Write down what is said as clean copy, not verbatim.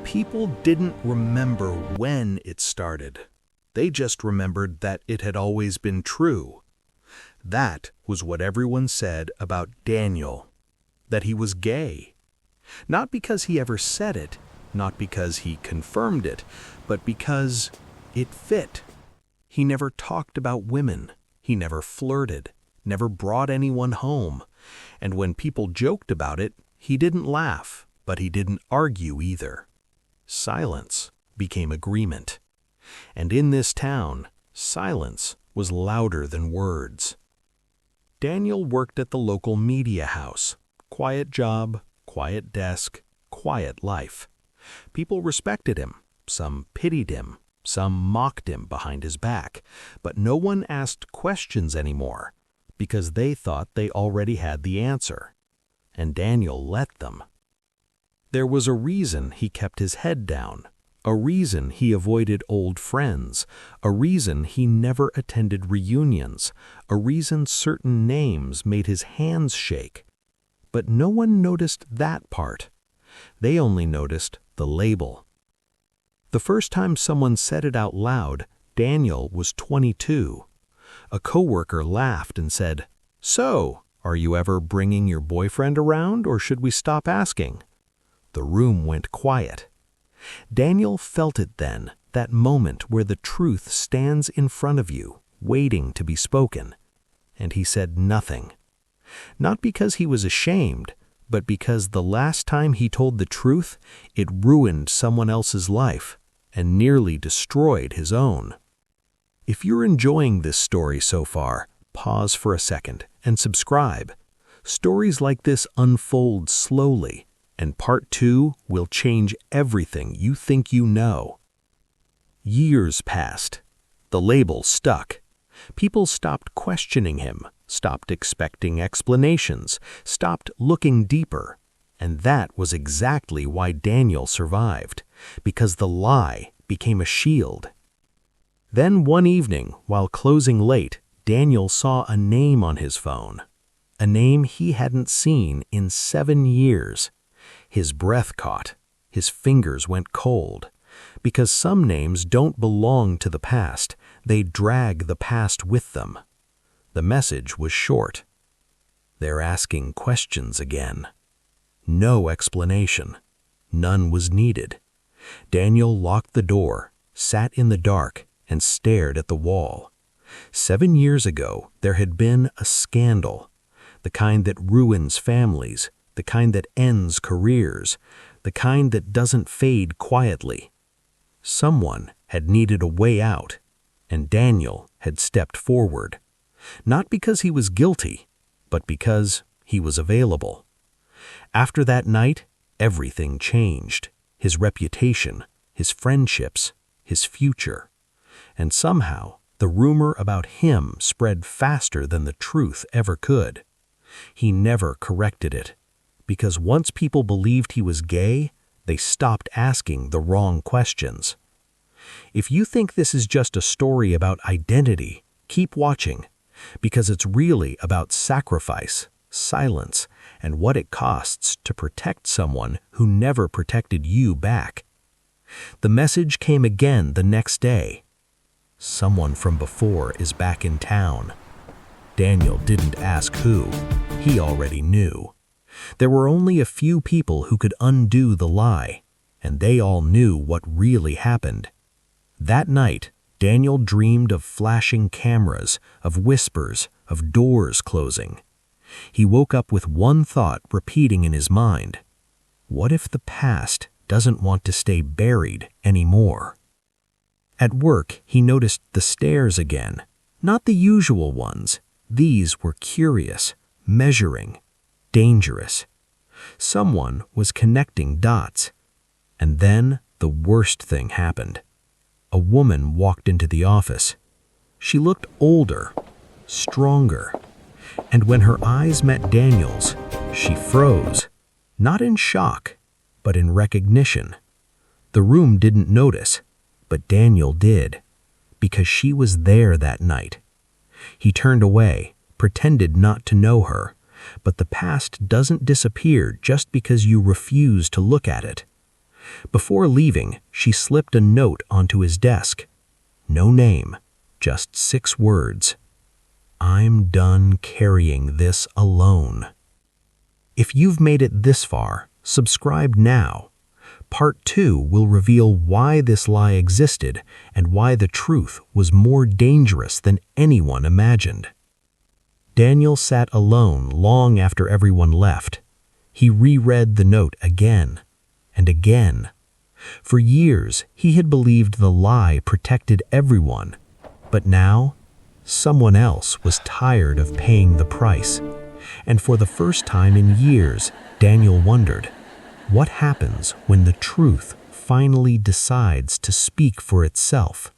People didn't remember when it started. They just remembered that it had always been true. That was what everyone said about Daniel, that he was gay. Not because he ever said it, not because he confirmed it, but because it fit. He never talked about women. He never flirted, never brought anyone home. And when people joked about it, he didn't laugh, but he didn't argue either. Silence became agreement. And in this town, silence was louder than words. Daniel worked at the local media house. Quiet job, quiet desk, quiet life. People respected him. Some pitied him. Some mocked him behind his back. But no one asked questions anymore because they thought they already had the answer. And Daniel let them. There was a reason he kept his head down, a reason he avoided old friends, a reason he never attended reunions, a reason certain names made his hands shake. But no one noticed that part. They only noticed the label. The first time someone said it out loud, Daniel was 22. A coworker laughed and said, "So, are you ever bringing your boyfriend around, or should we stop asking?" The room went quiet. Daniel felt it then, that moment where the truth stands in front of you, waiting to be spoken. And he said nothing. Not because he was ashamed, but because the last time he told the truth, it ruined someone else's life and nearly destroyed his own. If you're enjoying this story so far, pause for a second and subscribe. Stories like this unfold slowly, and part 2 will change everything you think you know. Years passed. The label stuck. People stopped questioning him, stopped expecting explanations, stopped looking deeper. And that was exactly why Daniel survived, because the lie became a shield. Then one evening, while closing late, Daniel saw a name on his phone. A name he hadn't seen in 7 years. His breath caught. His fingers went cold. Because some names don't belong to the past, they drag the past with them. The message was short. They're asking questions again. No explanation. None was needed. Daniel locked the door, sat in the dark, and stared at the wall. 7 years ago, there had been a scandal. The kind that ruins families, the kind that ends careers, the kind that doesn't fade quietly. Someone had needed a way out, and Daniel had stepped forward. Not because he was guilty, but because he was available. After that night, everything changed. His reputation, his friendships, his future. And somehow, the rumor about him spread faster than the truth ever could. He never corrected it, because once people believed he was gay, they stopped asking the wrong questions. If you think this is just a story about identity, keep watching, because it's really about sacrifice, silence, and what it costs to protect someone who never protected you back. The message came again the next day. Someone from before is back in town. Daniel didn't ask who. He already knew. There were only a few people who could undo the lie, and they all knew what really happened. That night, Daniel dreamed of flashing cameras, of whispers, of doors closing. He woke up with one thought repeating in his mind. What if the past doesn't want to stay buried anymore? At work, he noticed the stares again. Not the usual ones. These were curious, measuring, dangerous. Someone was connecting dots. And then the worst thing happened. A woman walked into the office. She looked older, stronger. And when her eyes met Daniel's, she froze. Not in shock, but in recognition. The room didn't notice, but Daniel did, because she was there that night. He turned away, pretended not to know her, but the past doesn't disappear just because you refuse to look at it. Before leaving, she slipped a note onto his desk. No name, just 6 words. I'm done carrying this alone. If you've made it this far, subscribe now. Part 2 will reveal why this lie existed and why the truth was more dangerous than anyone imagined. Daniel sat alone long after everyone left. He reread the note again and again. For years, he had believed the lie protected everyone, but now, someone else was tired of paying the price. And for the first time in years, Daniel wondered, what happens when the truth finally decides to speak for itself?